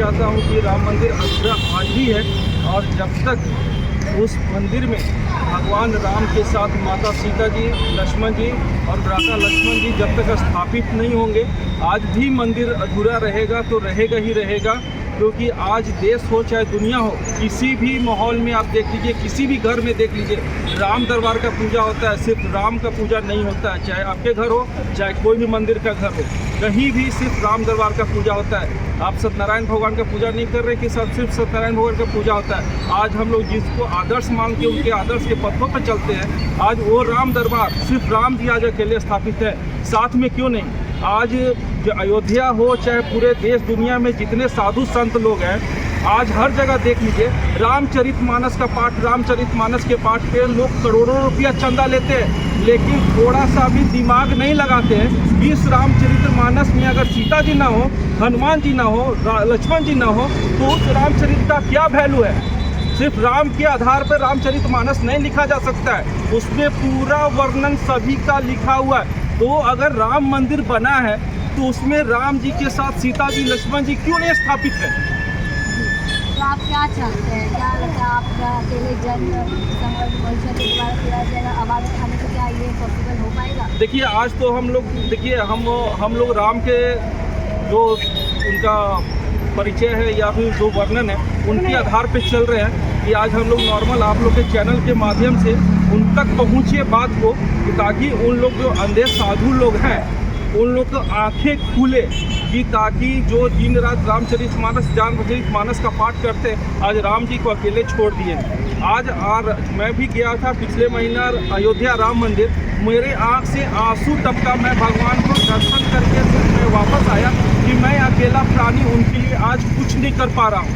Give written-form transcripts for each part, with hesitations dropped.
चाहता हूँ कि राम मंदिर अधूरा आज भी है, और जब तक उस मंदिर में भगवान राम के साथ माता सीता जी, लक्ष्मण जी और भ्राता लक्ष्मण जी जब तक स्थापित नहीं होंगे, आज भी मंदिर अधूरा रहेगा। तो रहेगा ही रहेगा, क्योंकि आज देश हो चाहे दुनिया हो, किसी भी माहौल में आप देख लीजिए, किसी भी घर में देख लीजिए, राम दरबार का पूजा होता है। सिर्फ राम का पूजा नहीं होता है, चाहे आपके घर हो चाहे कोई भी मंदिर का घर हो, कहीं भी सिर्फ राम दरबार का पूजा होता है। आप सत्यनारायण भगवान का पूजा नहीं कर रहे कि सिर्फ सत्यनारायण भगवान का पूजा होता है। आज हम लोग जिसको आदर्श मान के उनके आदर्श के पथों पर चलते हैं, आज वो राम दरबार सिर्फ राम जी आज अकेले स्थापित है, साथ में क्यों नहीं। आज जो अयोध्या हो चाहे पूरे देश दुनिया में जितने साधु संत लोग हैं, आज हर जगह देख लीजिए रामचरितमानस का पाठ, रामचरितमानस के पाठ पे लोग करोड़ों रुपया चंदा लेते हैं, लेकिन थोड़ा सा भी दिमाग नहीं लगाते हैं। इस रामचरितमानस में अगर सीता जी ना हो, हनुमान जी ना हो, लक्ष्मण जी ना हो, तो उस रामचरित का क्या वैल्यू है। सिर्फ राम के आधार पर रामचरितमानस नहीं लिखा जा सकता है, उसमें पूरा वर्णन सभी का लिखा हुआ है। तो अगर राम मंदिर बना है तो उसमें राम जी के साथ सीता जी, लक्ष्मण जी क्यों नहीं स्थापित है। तो आप क्या चाहते हैं, क्या लगता है आपका अकेले जन भविष्य के द्वारा किया जाएगा आवाज़ उठाने से क्या ये पॉसिबल हो पाएगा? देखिए आज तो हम लोग देखिए हम लोग राम के जो उनका परिचय है या फिर जो वर्णन है उनके आधार पे चल रहे हैं कि आज हम लोग नॉर्मल आप लोग के चैनल के माध्यम से उन तक पहुँचे बात को, ताकि उन लोग जो अंधे साधु लोग हैं उन लोग को आंखें खुले, कि ताकि जो दिन रात रामचरितमानस का पाठ करते आज राम जी को अकेले छोड़ दिए। आज मैं भी गया था पिछले महीना अयोध्या राम मंदिर, मेरे आँख से आंसू टपका। मैं भगवान को दर्शन करके मैं वापस आया कि मैं अकेला प्राणी उनके लिए आज कुछ नहीं कर पा रहा हूँ।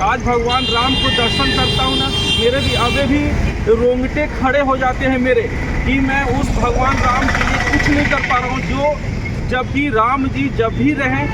आज भगवान राम को दर्शन करता हूँ ना, मेरे भी अभी भी रोंगटे खड़े हो जाते हैं मेरे, कि मैं उस भगवान राम के लिए कुछ नहीं कर पा रहा हूँ। जो जब भी राम जी जब भी रहें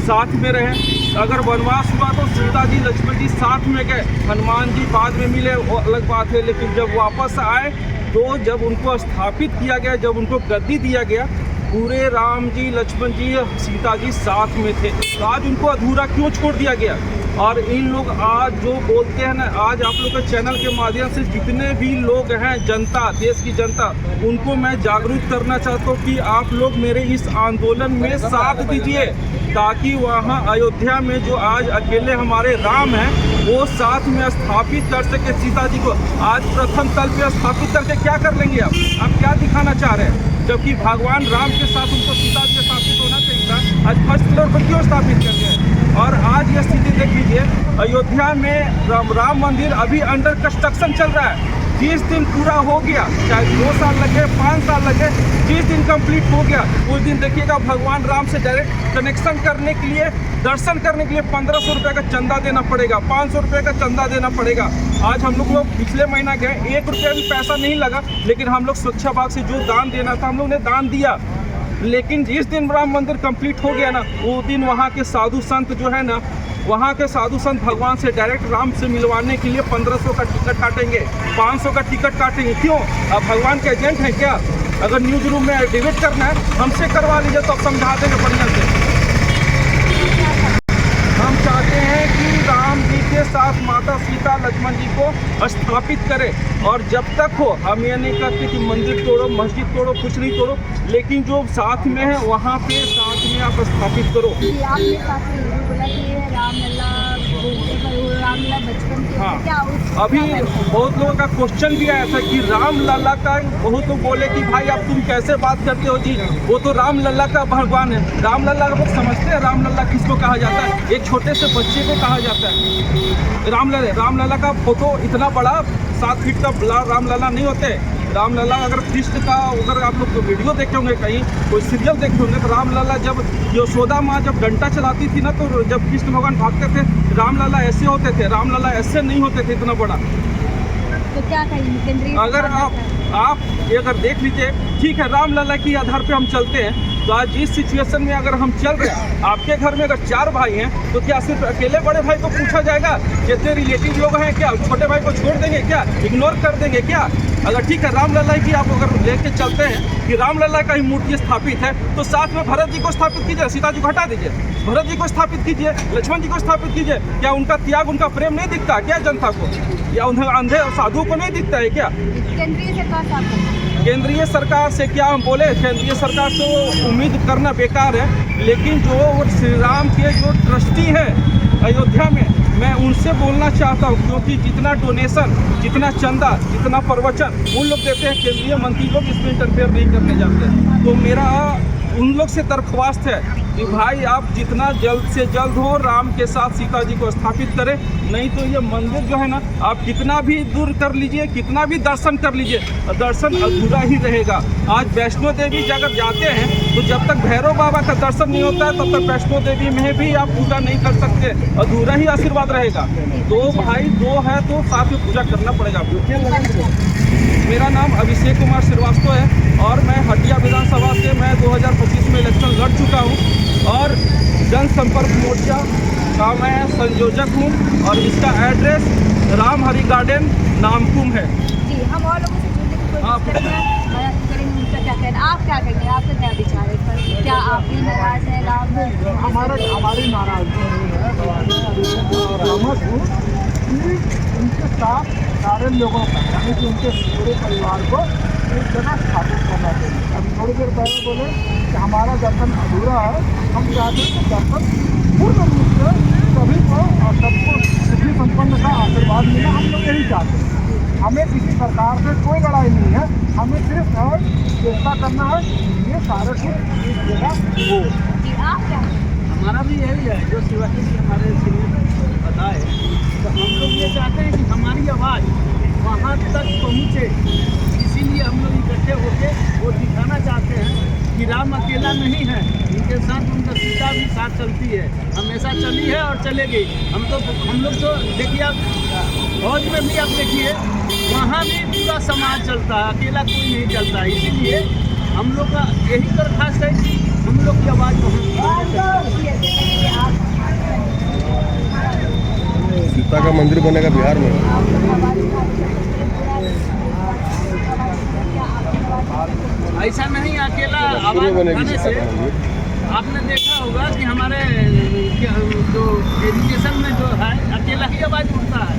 साथ में रहें, अगर वनवास हुआ तो सीता जी, लक्ष्मण जी साथ में गए, हनुमान जी बाद में मिले वो अलग बात है, लेकिन जब वापस आए तो जब उनको स्थापित किया गया, जब उनको गद्दी दिया गया, पूरे राम जी, लक्ष्मण जी, सीता जी साथ में थे। तो आज उनको अधूरा क्यों छोड़ दिया गया। और इन लोग आज जो बोलते हैं ना, आज आप लोग के चैनल के माध्यम से जितने भी लोग हैं, जनता, देश की जनता, उनको मैं जागरूक करना चाहता हूँ कि आप लोग मेरे इस आंदोलन में साथ दीजिए, ताकि वहाँ अयोध्या में जो आज अकेले हमारे राम हैं वो साथ में स्थापित कर सके सीता जी को। आज प्रथम तल पे स्थापित करके क्या कर लेंगे आप क्या दिखाना चाह रहे हैं, जबकि भगवान राम के साथ उनको सीता जी स्थापित होना चाहिए था। आज फर्स्ट फ्लोर पर क्यों स्थापित कर गए। और आज ये स्थिति देख लीजिए, अयोध्या में राम मंदिर अभी अंडर कंस्ट्रक्शन चल रहा है। 30 दिन पूरा हो गया, चाहे 2 साल लगे, 5 साल लगे, 30 दिन कंप्लीट हो गया। उस दिन देखिएगा भगवान राम से डायरेक्ट कनेक्शन करने के लिए, दर्शन करने के लिए 1500 रुपये का चंदा देना पड़ेगा, 500 रुपये का चंदा देना पड़ेगा। आज हम लोग पिछले महीना गए, 1 रुपया भी पैसा नहीं लगा, लेकिन हम लोग स्वच्छ भाग से जो दान देना था हम लोग ने दान दिया। लेकिन जिस दिन राम मंदिर कंप्लीट हो गया ना, वो दिन वहाँ के साधु संत जो है ना, वहाँ के साधु संत भगवान से डायरेक्ट राम से मिलवाने के लिए 1500 का टिकट काटेंगे, 500 का टिकट काटेंगे। क्यों? अब भगवान के एजेंट हैं क्या? अगर न्यूज रूम में डिबेट करना है हमसे करवा लीजिए, तो अब समझा देंगे बढ़िया से। हम चाहते हैं कि राम जी के साथ माता सीता, लक्ष्मण जी को स्थापित करें। और जब तक हो, हम ये नहीं कहते कि मंदिर तोड़ो, मस्जिद तोड़ो, कुछ नहीं तोड़ो, लेकिन जो साथ में है वहाँ पे साथ में आप स्थापित करो। आपने काफी बोला कि रामलला बचपन के, हाँ, क्या अभी बहुत लोगों का क्वेश्चन भी आया था कि रामलला का, बहुत लोग बोले कि भाई अब तुम कैसे बात करते हो जी, वो तो रामलला का भगवान है। रामलला लोग समझते हैं रामलला किसको कहा जाता है? एक छोटे से बच्चे को कहा जाता है रामलला का फोटो इतना बड़ा 7 फीट का बड़ा रामलला नहीं होते। रामलला अगर कृष्ण का, अगर आप लोग वीडियो देखे होंगे, कहीं कोई सीरियल देखे होंगे, तो रामलला जब यशोदा माँ जब डंडा चलाती थी ना, तो जब कृष्ण भगवान भागते थे रामलला ऐसे होते थे, रामलला ऐसे नहीं होते थे इतना बड़ा। तो क्या कहेंगे? अगर आप ये अगर देख लीजिए, ठीक है, रामलला के आधार पे हम चलते हैं, तो आज जिस सिचुएशन में अगर हम चल रहे हैं, आपके घर में अगर 4 भाई हैं तो क्या सिर्फ अकेले बड़े भाई को पूछा जाएगा? जितने रिलेटिव लोग हैं क्या छोटे भाई को छोड़ देंगे क्या, इग्नोर कर देंगे क्या? अगर ठीक है रामलला की आप अगर लेके चलते हैं कि रामलला का ही मूर्ति स्थापित है, तो साथ में भरत जी को स्थापित कीजिए, सीता जी को हटा दीजिए, भरत जी को स्थापित कीजिए, लक्ष्मण जी को स्थापित कीजिए। क्या उनका त्याग, उनका प्रेम नहीं दिखता क्या जनता को, या उन्हें अंधे और साधुओं को नहीं दिखता है क्या? केंद्रीय सरकार साफ करती है। केंद्रीय सरकार से क्या हम बोले, केंद्रीय सरकार से उम्मीद करना बेकार है, लेकिन जो श्री राम के जो ट्रस्टी हैं अयोध्या में, मैं उनसे बोलना चाहता हूँ, क्योंकि जितना डोनेशन, जितना चंदा, जितना प्रवचन उन लोग देते हैं, केंद्रीय मंत्री लोग इसमें इंटरफेयर नहीं करने जाते। तो मेरा उन लोग से दरख्वास्त है कि भाई आप जितना जल्द से जल्द हो राम के साथ सीता जी को स्थापित करें, नहीं तो ये मंदिर जो है ना, आप कितना भी दूर कर लीजिए, कितना भी दर्शन कर लीजिए, दर्शन अधूरा ही रहेगा। आज वैष्णो देवी अगर जाते हैं तो जब तक भैरव बाबा का दर्शन नहीं होता है तब तक वैष्णो देवी में भी आप पूजा नहीं कर सकते, अधूरा ही आशीर्वाद रहेगा। दो भाई दो है तो साथ में पूजा करना पड़ेगा आपको। मेरा नाम अभिषेक कुमार श्रीवास्तव है और मैं हटिया विधानसभा से मैं 2025 में इलेक्शन लड़ चुका हूं और जनसंपर्क मोर्चा का मैं संयोजक हूं और इसका एड्रेस राम हरि गार्डन नामकुम है। जी, हम और लोगों से जुड़ने की कोशिश करेंगे, उनका क्या कहना, आप क्या कहेंगे, आपका क्या विचार है पर? क्या आप भी नाराज हैं? हमारी नाराजगी उनके साथ सारे लोगों का, यानी कि उनके पूरे परिवार को एक जगह स्थापित करना चाहिए। अभी थोड़ी देर पहले बोले कि हमारा दर्शन अधूरा है, हम चाहते हैं कि दर्शन पूर्ण रूप से सभी को और सबको सुखी संपन्न का आशीर्वाद मिला। हम लोग यही चाहते हैं, हमें किसी सरकार से कोई लड़ाई नहीं है, हमें सिर्फ चेष्टा करना है ये सारे कुछ एक जगह हो। जी, आप क्या हमारा भी यही है जो शिवाजी जी हमारे बताए, तो हम लोग ये चाहते हैं कि हमारी आवाज़ वहाँ तक पहुँचे, इसीलिए हम लोग इकट्ठे होकर वो दिखाना चाहते हैं कि राम अकेला नहीं है, उनके साथ उनका सीता भी साथ चलती है, हमेशा चली है और चलेगी। हम लोग तो देखिए आप फौज में भी आप देखिए वहाँ भी पूरा समाज चलता है, अकेला कोई नहीं चलता है। इसीलिए हम लोग का यही दरख्वास्त है कि हम लोग की आवाज़ सीता का मंदिर बनेगा बिहार में। ऐसा नहीं अकेला आवाज़ उठाने से आपने देखा होगा कि हमारे जो एजुकेशन में जो है अकेला ही आवाज़ उठता है,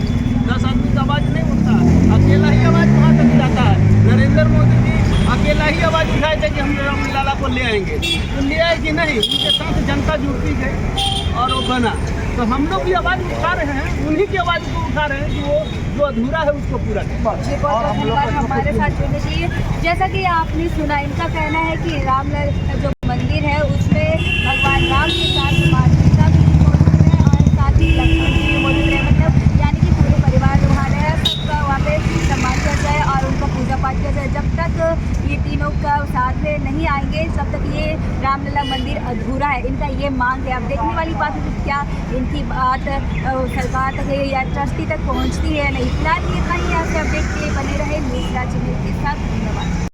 10 आदमी का आवाज़ नहीं उठता, अकेला ही आवाज़ वहाँ तक जाता है। नरेंद्र मोदी जी अकेला ही आवाज़ उठाए थे कि हम रामलला को ले आएंगे, तो ले आए कि नहीं, उनके साथ जनता जुड़ती गई और वो बना। तो हम लोग भी आवाज़ उठा रहे हैं, उन्हीं की आवाज़ को उठा रहे हैं कि वो जो अधूरा है उसको पूरा करें। बहुत धन्यवाद हमारे साथ जुड़ने के लिए। जैसा कि आपने सुना, इनका कहना है कि रामलला जो मंदिर है उसमें भगवान राम के साथ माता सीता भी मौजूद है और साथ ही लक्ष्मण जी भी मौजूद है, मतलब यानी कि पूरे परिवार वहाँ रहे, सबका वहाँ पे सम्मान किया जाए और उनका पूजा पाठ किया जाए। जब तक ये तीनों का साथ में नहीं आएंगे तब तक ये रामलला मंदिर अधूरा है, इनका ये मांग है। अब देखने वाली बात है कि क्या इनकी बात सरकार तक या ट्रस्टी तक पहुँचती है नहीं। फिलहाल इतना ही, यहाँ से अपडेट के लिए बने रहे न्यूज़ चैनल के साथ।